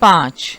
5।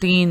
3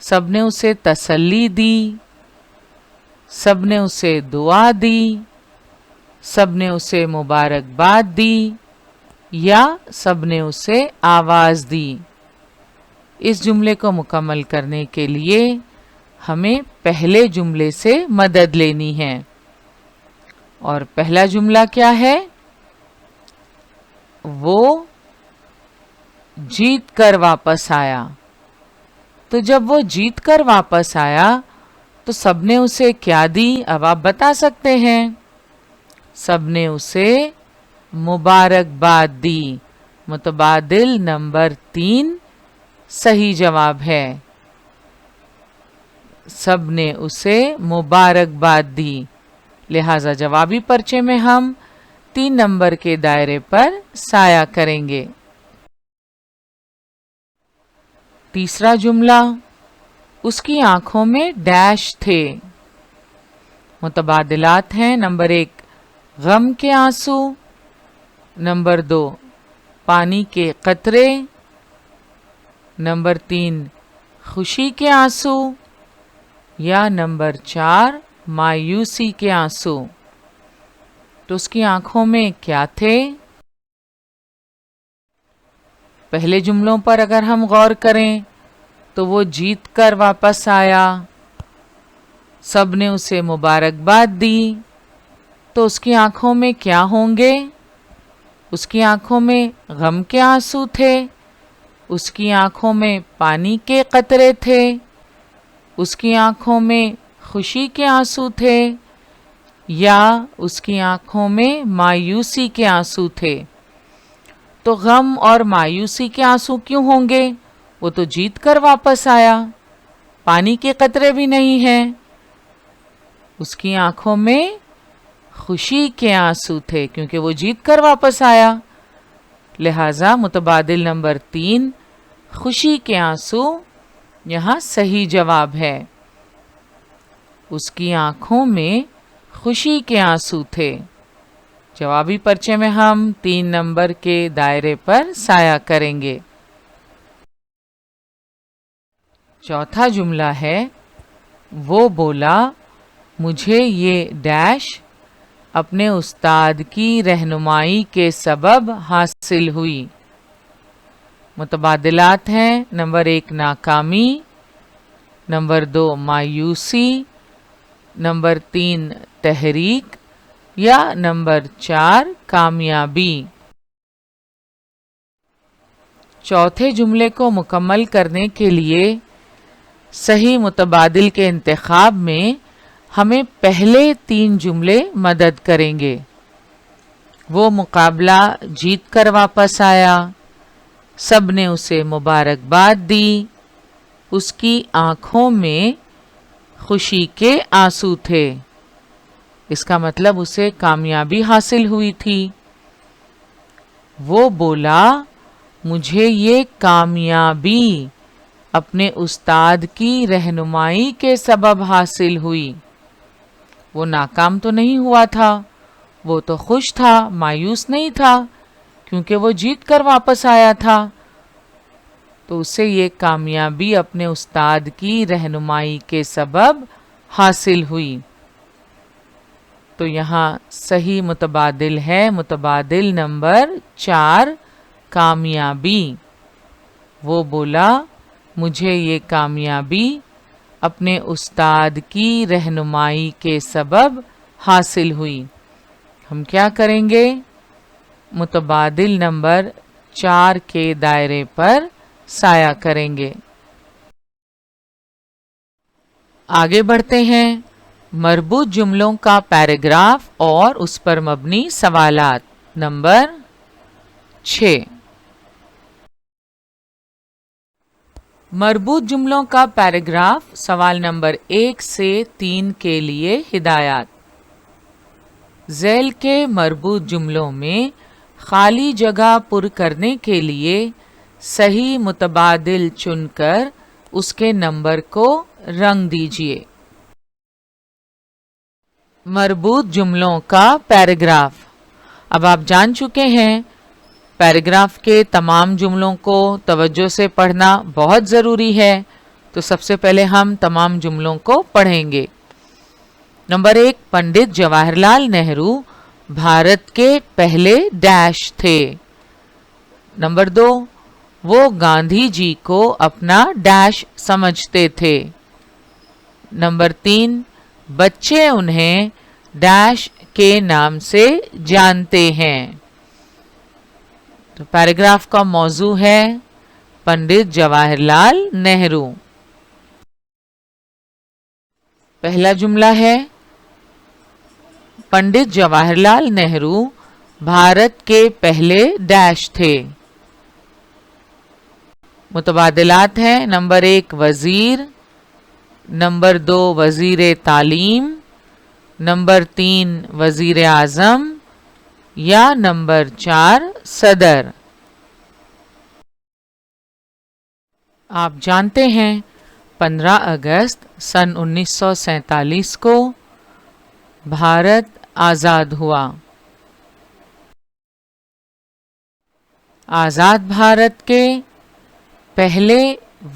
سب نے اسے تسلی دی، سب نے اسے دعا دی، سب نے اسے مبارکباد دی یا سب نے اسے آواز دی۔ اس جملے کو مکمل کرنے کے لیے ہمیں پہلے جملے سے مدد لینی ہے، اور پہلا جملہ کیا ہے؟ وہ جیت کر واپس آیا۔ تو جب وہ جیت کر واپس آیا تو سب نے اسے کیا دی؟ اب آپ بتا سکتے ہیں۔ سب نے اسے مبارکباد دی۔ متبادل نمبر 3 صحیح جواب ہے۔ سب نے اسے مبارکباد دی، لہذا جوابی پرچے میں ہم 3 نمبر کے دائرے پر سایہ کریں گے۔ تیسرا جملہ، اس کی آنکھوں میں ڈیش تھے۔ متبادلات ہیں، نمبر 1 غم کے آنسو، نمبر 2 پانی کے قطرے، نمبر 3 خوشی کے آنسو یا نمبر 4 مایوسی کے آنسو۔ تو اس کی آنکھوں میں کیا تھے؟ پہلے جملوں پر اگر ہم غور کریں تو وہ جیت کر واپس آیا، سب نے اسے مبارکباد دی، تو اس کی آنکھوں میں کیا ہوں گے؟ اس کی آنکھوں میں غم کے آنسو تھے، اس کی آنکھوں میں پانی کے قطرے تھے، اس کی آنکھوں میں خوشی کے آنسو تھے یا اس کی آنکھوں میں مایوسی کے آنسو تھے۔ تو غم اور مایوسی کے آنسو کیوں ہوں گے؟ وہ تو جیت کر واپس آیا، پانی کے قطرے بھی نہیں ہیں۔ اس کی آنکھوں میں خوشی کے آنسو تھے کیونکہ وہ جیت کر واپس آیا، لہذا متبادل نمبر 3 خوشی کے آنسو یہاں صحیح جواب ہے۔ اس کی آنکھوں میں خوشی کے آنسو تھے۔ جوابی پرچے میں ہم 3 نمبر کے دائرے پر سایہ کریں گے۔ چوتھا جملہ ہے، وہ بولا مجھے یہ ڈیش اپنے استاد کی رہنمائی کے سبب حاصل ہوئی۔ متبادلات ہیں، نمبر 1 ناکامی، نمبر 2 مایوسی، نمبر 3 تحریک یا نمبر 4 کامیابی۔ چوتھے جملے کو مکمل کرنے کے لیے صحیح متبادل کے انتخاب میں ہمیں پہلے 3 جملے مدد کریں گے۔ وہ مقابلہ جیت کر واپس آیا، سب نے اسے مبارکباد دی، اس کی آنکھوں میں خوشی کے آنسو تھے۔ اس کا مطلب اسے کامیابی حاصل ہوئی تھی۔ وہ بولا مجھے یہ کامیابی اپنے استاد کی رہنمائی کے سبب حاصل ہوئی۔ وہ ناکام تو نہیں ہوا تھا، وہ تو خوش تھا، مایوس نہیں تھا کیونکہ وہ جیت کر واپس آیا تھا، تو اسے یہ کامیابی اپنے استاد کی رہنمائی کے سبب حاصل ہوئی۔ تو یہاں صحیح متبادل ہے متبادل نمبر 4 کامیابی۔ وہ بولا مجھے یہ کامیابی اپنے استاد کی رہنمائی کے سبب حاصل ہوئی۔ ہم کیا کریں گے؟ متبادل نمبر 4 کے دائرے پر سایہ کریں گے۔ آگے بڑھتے ہیں، مربوط جملوں کا پیراگراف اور اس پر مبنی سوالات۔ نمبر 6، مربوط جملوں کا پیراگراف سوال نمبر 1 سے 3 کے لیے ہدایات۔ ذیل کے مربوط جملوں میں خالی جگہ پر کرنے کے لیے صحیح متبادل چن کر اس کے نمبر کو رنگ دیجیے۔ مربوط جملوں کا پیراگراف۔ اب آپ جان چکے ہیں پیراگراف کے تمام جملوں کو توجہ سے پڑھنا بہت ضروری ہے، تو سب سے پہلے ہم تمام جملوں کو پڑھیں گے۔ نمبر 1، پنڈت جواہر لال نہرو بھارت کے پہلے ڈیش تھے۔ نمبر 2، وہ گاندھی جی کو اپنا ڈیش سمجھتے تھے۔ نمبر 3، بچے انہیں ڈیش کے نام سے جانتے ہیں۔ تو پیراگراف کا موضوع ہے پنڈت جواہر لال نہرو۔ پہلا جملہ ہے پنڈت جواہر لال نہرو بھارت کے پہلے ڈیش تھے۔ متبادلات ہیں، نمبر 1 وزیر، نمبر 2 وزیر تعلیم، نمبر 3 وزیر اعظم یا نمبر 4 صدر۔ آپ جانتے ہیں 15 اگست سن 1947 کو بھارت آزاد ہوا۔ آزاد بھارت کے پہلے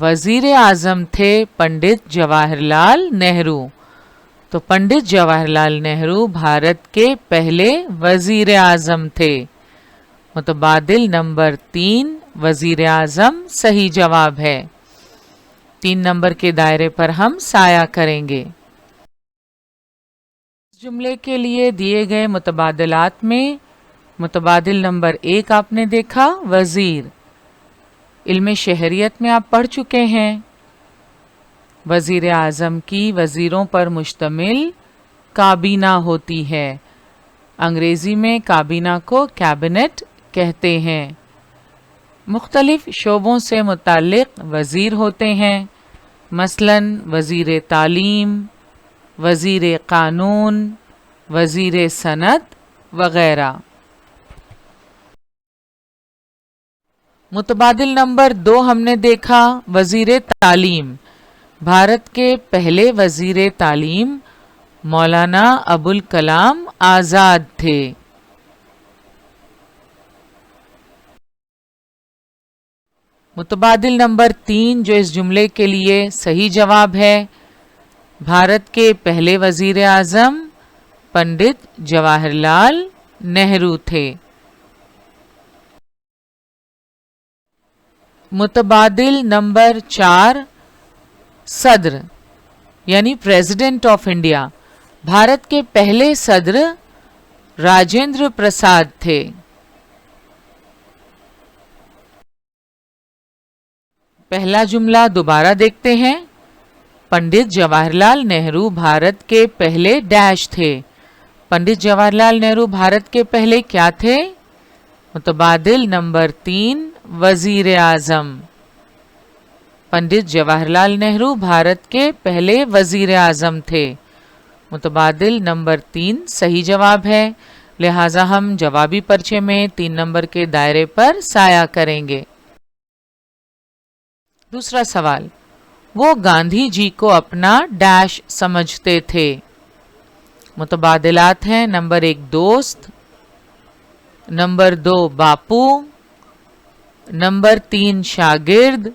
وزیر اعظم تھے پنڈت جواہر لال نہرو۔ تو پنڈت جواہر لال نہرو بھارت کے پہلے وزیر اعظم تھے۔ متبادل نمبر 3 وزیر اعظم صحیح جواب ہے۔ 3 نمبر کے دائرے پر ہم سایہ کریں گے۔ اس جملے کے لیے دیے گئے متبادلات میں متبادل نمبر 1 آپ نے دیکھا وزیر۔ علم شہریت میں آپ پڑھ چکے ہیں، وزیر اعظم کی وزیروں پر مشتمل کابینہ ہوتی ہے۔ انگریزی میں کابینہ کو کیبنٹ کہتے ہیں۔ مختلف شعبوں سے متعلق وزیر ہوتے ہیں، مثلاً وزیر تعلیم، وزیر قانون، وزیر صنعت وغیرہ۔ متبادل نمبر 2 ہم نے دیکھا وزیر تعلیم۔ بھارت کے پہلے وزیر تعلیم مولانا ابوالکلام آزاد تھے۔ متبادل نمبر 3 جو اس جملے کے لیے صحیح جواب ہے، بھارت کے پہلے وزیر اعظم پنڈت جواہر لال نہرو تھے۔ متبادل نمبر 4 صدر یعنی پریزیڈنٹ آف انڈیا۔ بھارت کے پہلے صدر راجندر پرساد تھے۔ پہلا جملہ دوبارہ دیکھتے ہیں، پنڈت جواہر لال نہرو بھارت کے پہلے ڈیش تھے۔ پنڈت جواہر لال نہرو بھارت کے پہلے کیا تھے؟ متبادل نمبر 3 وزیر اعظم۔ پنڈت جواہر لال نہرو بھارت کے پہلے وزیر اعظم تھے۔ متبادل نمبر 3 صحیح جواب ہے، لہٰذا ہم جوابی پرچے میں 3 نمبر کے دائرے پر سایہ کریں گے۔ دوسرا سوال، وہ گاندھی جی کو اپنا ڈیش سمجھتے تھے۔ متبادلات ہیں، نمبر 1 دوست، نمبر 2 باپو، نمبر 3 شاگرد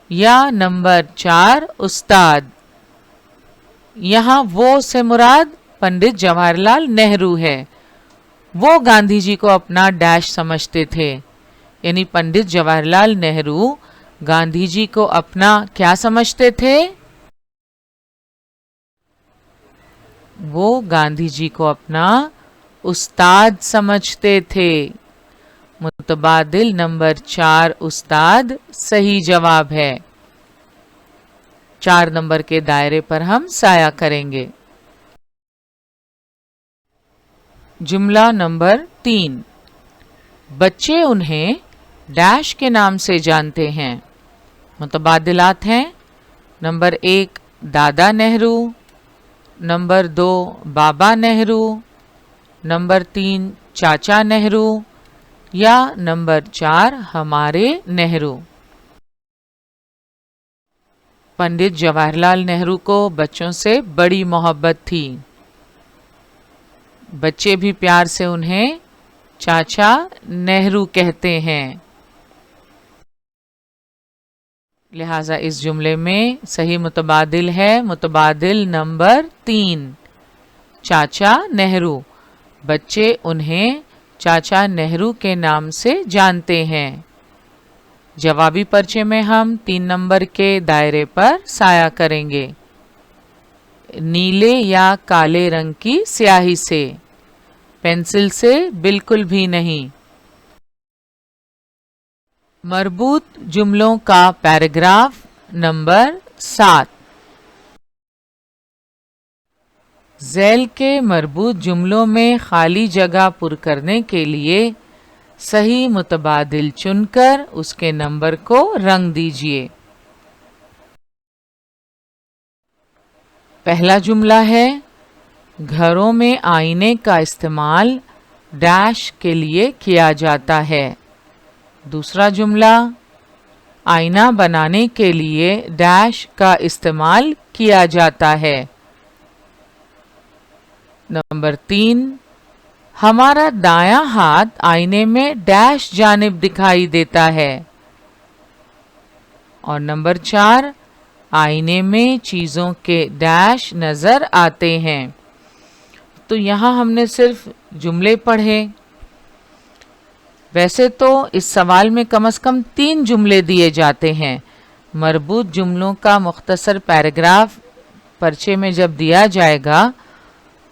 یا نمبر 4 استاد۔ یہاں وہ سے مراد پنڈت جواہر لال نہرو ہے۔ وہ گاندھی جی کو اپنا ڈیش سمجھتے تھے، یعنی پنڈت جواہر لال نہرو گاندھی جی کو اپنا کیا سمجھتے تھے؟ وہ گاندھی جی کو اپنا استاد سمجھتے تھے۔ متبادل نمبر 4 استاد صحیح جواب ہے۔ 4 نمبر کے دائرے پر ہم سایہ کریں گے۔ جملہ نمبر 3، بچے انہیں ڈیش کے نام سے جانتے ہیں۔ متبادلات ہیں، نمبر 1 دادا نہرو، نمبر 2 بابا نہرو، نمبر 3 چاچا نہرو یا نمبر 4 ہمارے نہرو۔ پنڈت جواہر لال نہرو کو بچوں سے بڑی محبت تھی۔ بچے بھی پیار سے انہیں چاچا نہرو کہتے ہیں۔ لہٰذا اس جملے میں صحیح متبادل ہے متبادل نمبر 3، چاچا نہرو۔ بچے انہیں چاچا نہرو کے نام سے جانتے ہیں۔ جوابی پرچے میں ہم 3 نمبر کے دائرے پر سایہ کریں گے۔ نیلے یا کالے رنگ کی سیاہی سے، پینسل سے بالکل بھی نہیں۔ مربوط جملوں کا پیراگراف نمبر 7۔ ذیل کے مربوط جملوں میں خالی جگہ پر کرنے کے لیے صحیح متبادل چن کر اس کے نمبر کو رنگ دیجیے۔ پہلا جملہ ہے، گھروں میں آئینے کا استعمال ڈیش کے لیے کیا جاتا ہے۔ دوسرا جملہ، آئینہ بنانے کے لیے ڈیش کا استعمال کیا جاتا ہے۔ نمبر 3، ہمارا دایاں ہاتھ آئینے میں ڈیش جانب دکھائی دیتا ہے۔ اور نمبر 4، آئینے میں چیزوں کے ڈیش نظر آتے ہیں۔ تو یہاں ہم نے صرف جملے پڑھے۔ ویسے تو اس سوال میں کم از کم 3 جملے دیے جاتے ہیں۔ مربوط جملوں کا مختصر پیراگراف پرچے میں جب دیا جائے گا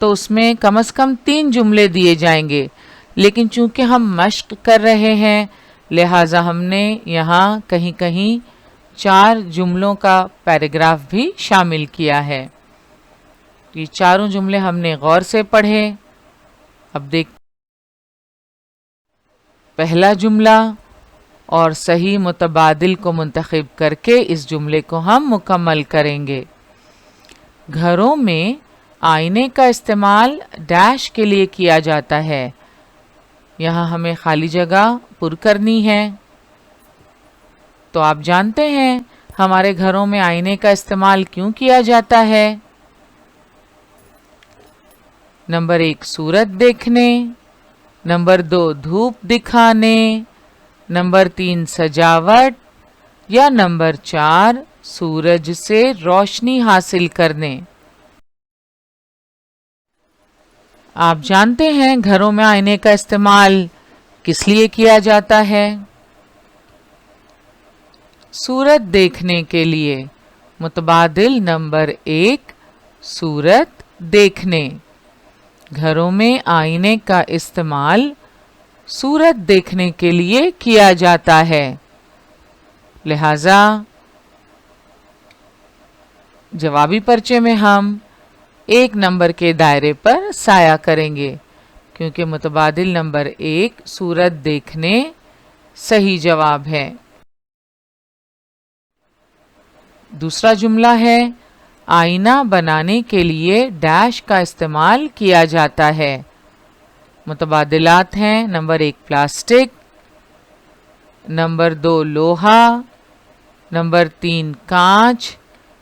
تو اس میں کم از کم 3 جملے دیے جائیں گے، لیکن چونکہ ہم مشق کر رہے ہیں لہٰذا ہم نے یہاں کہیں کہیں 4 جملوں کا پیراگراف بھی شامل کیا ہے۔ یہ چاروں جملے ہم نے غور سے پڑھے۔ اب دیکھ پہلا جملہ اور صحیح متبادل کو منتخب کر کے اس جملے کو ہم مکمل کریں گے۔ گھروں میں آئینے کا استعمال ڈیش کے لیے کیا جاتا ہے۔ یہاں ہمیں خالی جگہ پر کرنی ہے۔ تو آپ جانتے ہیں ہمارے گھروں میں آئینے کا استعمال کیوں کیا جاتا ہے؟ نمبر 1، صورت دیکھنے۔ نمبر 2، دھوپ دکھانے۔ نمبر 3، سجاوٹ۔ یا نمبر 4، سورج سے روشنی حاصل کرنے۔ آپ جانتے ہیں گھروں میں آئینے کا استعمال کس لیے کیا جاتا ہے؟ صورت دیکھنے کے لیے۔ متبادل نمبر 1، صورت دیکھنے۔ گھروں میں آئینے کا استعمال صورت دیکھنے کے لیے کیا جاتا ہے۔ لہذا جوابی پرچے میں ہم 1 نمبر کے دائرے پر سایہ کریں گے، کیونکہ متبادل نمبر 1، صورت دیکھنے، صحیح جواب ہے۔ دوسرا جملہ ہے، آئینہ بنانے کے لیے ڈیش کا استعمال کیا جاتا ہے۔ متبادلات ہیں، نمبر 1، پلاسٹک۔ نمبر 2، لوہا۔ نمبر 3، کانچ۔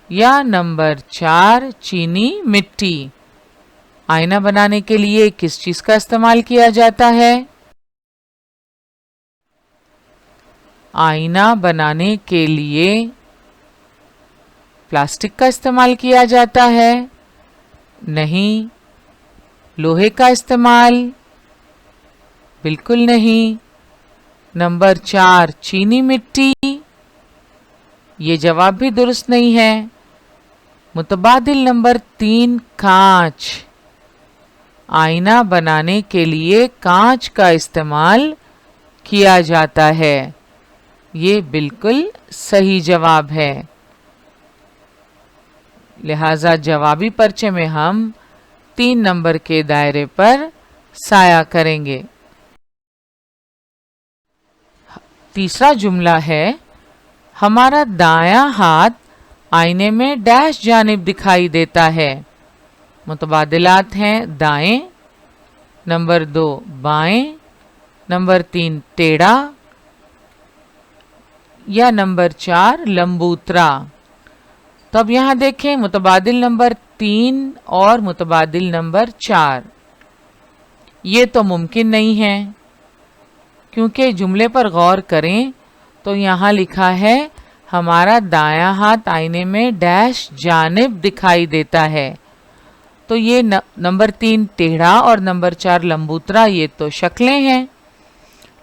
یا نمبر 4، چینی مٹی۔ آئینہ بنانے کے لیے کس چیز کا استعمال کیا جاتا ہے؟ آئینہ بنانے کے لیے پلاسٹک کا استعمال کیا جاتا ہے؟ نہیں۔ لوہے کا استعمال؟ بالکل نہیں۔ نمبر 4، چینی مٹی؟ یہ جواب بھی درست نہیں ہے۔ متبادل نمبر 3، کانچ۔ آئینہ بنانے کے لیے کانچ کا استعمال کیا جاتا ہے۔ یہ بالکل صحیح جواب ہے۔ لہذا جوابی پرچے میں ہم 3 نمبر کے دائرے پر سایہ کریں گے۔ تیسرا جملہ ہے، ہمارا دایاں ہاتھ آئینے میں ڈیش جانب دکھائی دیتا ہے۔ متبادلات ہیں، دائیں۔ نمبر 2، بائیں۔ نمبر 3، ٹیڑھا۔ یا نمبر 4، لمبوترا۔ تو اب یہاں دیکھیں متبادل نمبر 3 اور متبادل نمبر 4 یہ تو ممکن نہیں ہے، کیونکہ جملے پر غور کریں تو یہاں لکھا ہے ہمارا دایاں ہاتھ آئینے میں ڈیش جانب دکھائی دیتا ہے. تو یہ نمبر 3 ٹیڑھا اور نمبر 4 لمبوترا یہ تو شکلیں ہیں.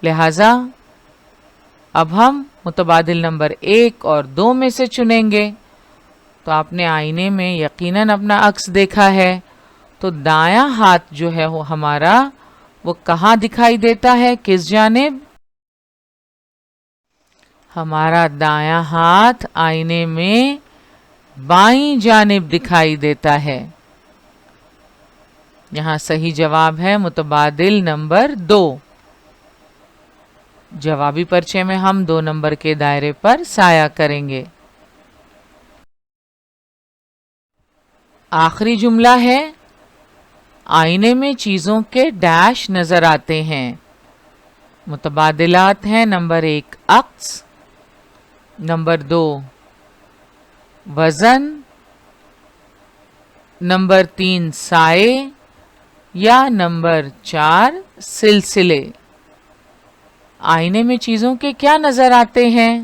لہٰذا اب ہم متبادل نمبر 1 اور 2 میں سے چنیں گے. تو آپ نے آئینے میں یقیناً اپنا عکس دیکھا ہے. تو دایاں ہاتھ جو ہے وہ ہمارا وہ کہاں دکھائی دیتا ہے, کس جانب؟ ہمارا دایاں ہاتھ آئینے میں بائیں جانب دکھائی دیتا ہے. یہاں صحیح جواب ہے متبادل نمبر 2. جوابی پرچے میں ہم 2 نمبر کے دائرے پر سایہ کریں گے. آخری جملہ ہے آئینے میں چیزوں کے ڈیش نظر آتے ہیں. متبادلات ہیں نمبر 1 عکس, نمبر 2 وزن, نمبر 3 سائے یا نمبر 4 سلسلے. آئینے میں چیزوں کے کیا نظر آتے ہیں؟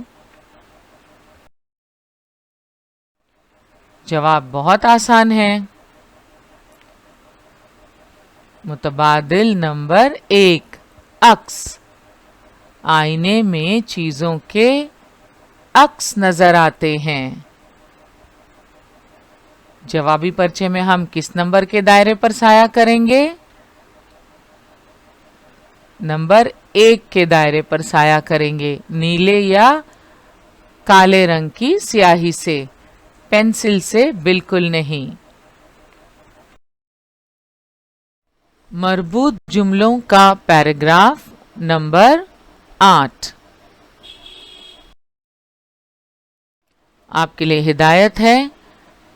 جواب بہت آسان ہے. متبادل نمبر 1 عکس. آئینے میں چیزوں کے عکس نظر آتے ہیں. جوابی پرچے میں ہم کس نمبر کے دائرے پر سایہ کریں گے؟ نمبر 1 کے دائرے پر سایہ کریں گے, نیلے یا کالے رنگ کی سیاہی سے, پینسل سے بالکل نہیں. مربوط جملوں کا پیراگراف نمبر 8. آپ کے لیے ہدایت ہے.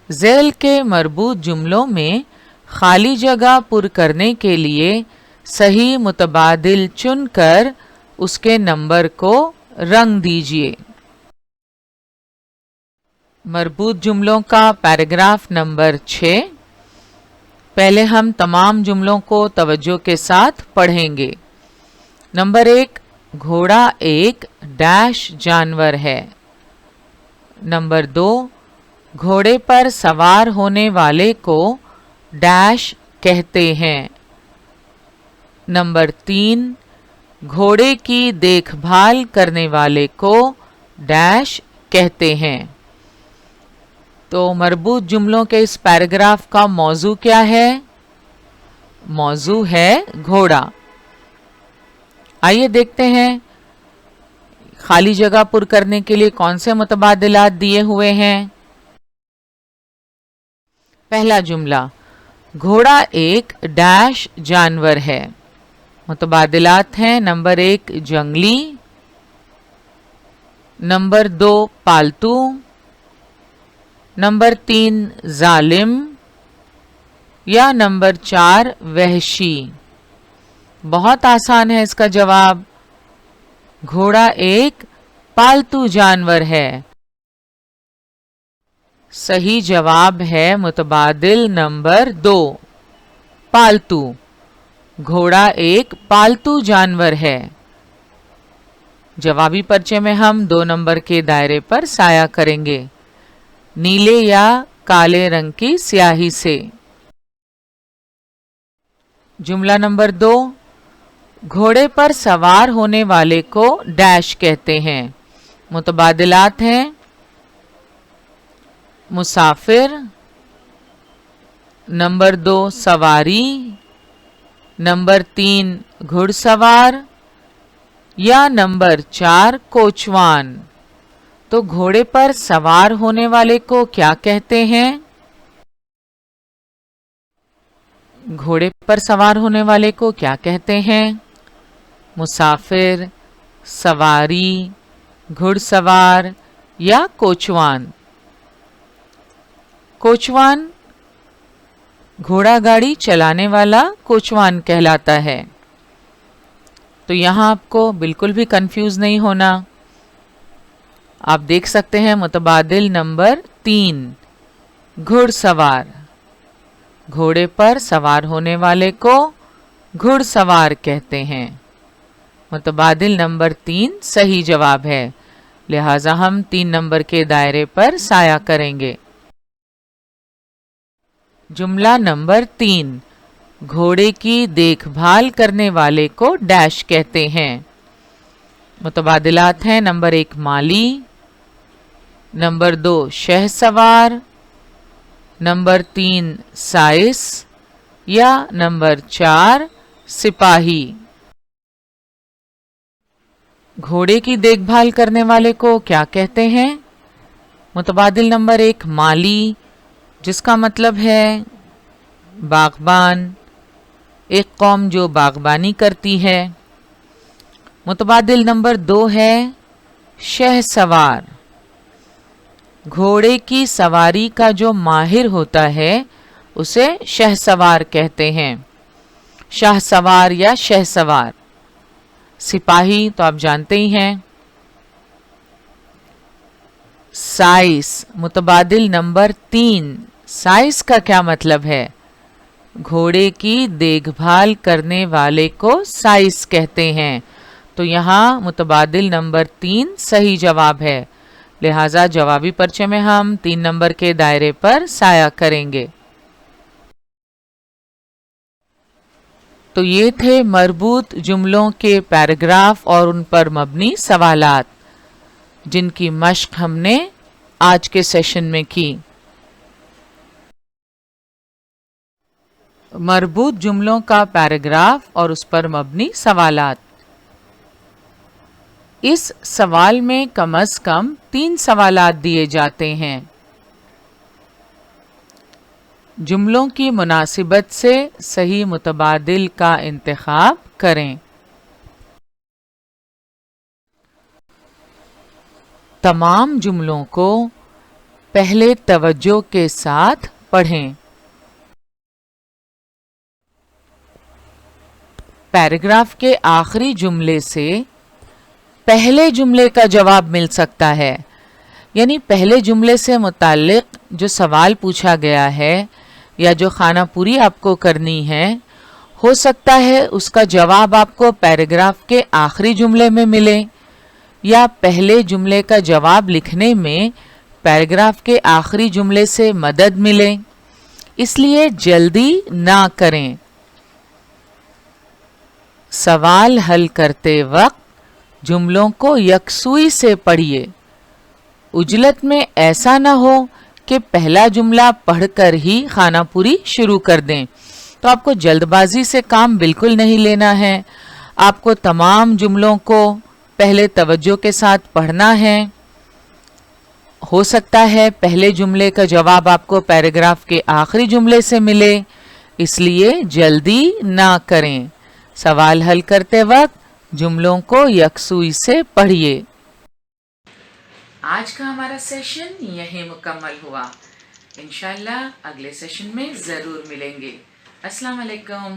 ذیل کے مربوط جملوں میں خالی جگہ پر کرنے کے لیے صحیح متبادل چن کر اس کے نمبر کو رنگ دیجیے. مربوط جملوں کا پیراگراف نمبر 6. پہلے ہم تمام جملوں کو توجہ کے ساتھ پڑھیں گے. نمبر 1 گھوڑا ایک ڈیش جانور ہے. نمبر 2 گھوڑے پر سوار ہونے والے کو ڈیش کہتے ہیں. نمبر 3 گھوڑے کی دیکھ بھال کرنے والے کو ڈیش کہتے ہیں. تو مربوط جملوں کے اس پیراگراف کا موضوع کیا ہے؟ موضوع ہے گھوڑا. آئیے دیکھتے ہیں خالی جگہ پر کرنے کے لیے کون سے متبادلات دیے ہوئے ہیں. پہلا جملہ گھوڑا ایک ڈیش جانور ہے. متبادلات ہیں نمبر 1 جنگلی, نمبر 2 پالتو, نمبر 3 ظالم یا نمبر 4 وحشی. بہت آسان ہے اس کا جواب. گھوڑا ایک پالتو جانور ہے. صحیح جواب ہے متبادل نمبر 2 پالتو. گھوڑا ایک پالتو جانور ہے. جوابی پرچے میں ہم 2 نمبر کے دائرے پر سایہ کریں گے, نیلے یا کالے رنگ کی سیاہی سے. جملہ نمبر 2 گھوڑے پر سوار ہونے والے کو ڈیش کہتے ہیں. متبادلات ہیں مسافر, نمبر 2 سواری, نمبر 3 گھڑ سوار یا نمبر 4 کوچوان. تو گھوڑے پر سوار ہونے والے کو کیا کہتے ہیں؟ گھوڑے پر سوار ہونے والے کو کیا کہتے ہیں؟ مسافر, سواری, گھڑ سوار یا کوچوان. کوچوان گھوڑا گاڑی چلانے والا کوچوان کہلاتا ہے. تو یہاں آپ کو بالکل بھی کنفیوز نہیں ہونا. آپ دیکھ سکتے ہیں متبادل نمبر 3 گھڑ سوار. گھوڑے پر سوار ہونے والے کو گھڑ سوار کہتے ہیں. متبادل نمبر 3 صحیح جواب ہے. لہٰذا ہم 3 نمبر کے دائرے پر سایہ کریں گے۔ جملہ نمبر 3، گھوڑے کی دیکھ بھال کرنے والے کو ڈیش کہتے ہیں۔ متبادلات ہیں، نمبر 1 مالی، نمبر 2 شہ سوار، نمبر 3 سائس یا نمبر 4 سپاہی۔ گھوڑے کی دیکھ بھال کرنے والے کو کیا کہتے ہیں؟ متبادل نمبر 1 مالی، جس کا مطلب ہے باغبان، ایک قوم جو باغبانی کرتی ہے۔ متبادل نمبر 2 ہے شہ سوار، گھوڑے کی سواری کا جو ماہر ہوتا ہے اسے شہ سوار کہتے ہیں، شاہ سوار یا شہ سوار۔ سپاہی تو آپ جانتے ہی ہیں۔ سائس، متبادل نمبر 3، سائس کا کیا مطلب ہے؟ گھوڑے کی دیکھ بھال کرنے والے کو سائس کہتے ہیں، تو یہاں متبادل نمبر 3 صحیح جواب ہے، لہٰذا جوابی پرچے میں ہم 3 نمبر کے دائرے پر سایہ کریں گے۔ تو یہ تھے مربوط جملوں کے پیراگراف اور ان پر مبنی سوالات جن کی مشق ہم نے آج کے سیشن میں کی۔ مربوط جملوں کا پیراگراف اور اس پر مبنی سوالات۔ اس سوال میں کم از کم 3 سوالات دیے جاتے ہیں۔ جملوں کی مناسبت سے صحیح متبادل کا انتخاب کریں۔ تمام جملوں کو پہلے توجہ کے ساتھ پڑھیں۔ پیراگراف کے آخری جملے سے پہلے جملے کا جواب مل سکتا ہے، یعنی پہلے جملے سے متعلق جو سوال پوچھا گیا ہے یا جو خانہ پوری آپ کو کرنی ہے، ہو سکتا ہے اس کا جواب آپ کو پیراگراف کے آخری جملے میں ملے، یا پہلے جملے کا جواب لکھنے میں پیراگراف کے آخری جملے سے مدد ملے، اس لیے جلدی نہ کریں۔ سوال حل کرتے وقت جملوں کو یکسوئی سے پڑھیے۔ عجلت میں ایسا نہ ہو کہ پہلا جملہ پڑھ کر ہی خانہ پوری شروع کر دیں، تو آپ کو جلد بازی سے کام بالکل نہیں لینا ہے، آپ کو تمام جملوں کو پہلے توجہ کے ساتھ پڑھنا ہے۔ ہو سکتا ہے پہلے جملے کا جواب آپ کو پیراگراف کے آخری جملے سے ملے، اس لیے جلدی نہ کریں۔ سوال حل کرتے وقت جملوں کو یکسوئی سے پڑھیے۔ آج کا ہمارا سیشن یہیں مکمل ہوا، انشاءاللہ اگلے سیشن میں ضرور ملیں گے۔ السلام علیکم۔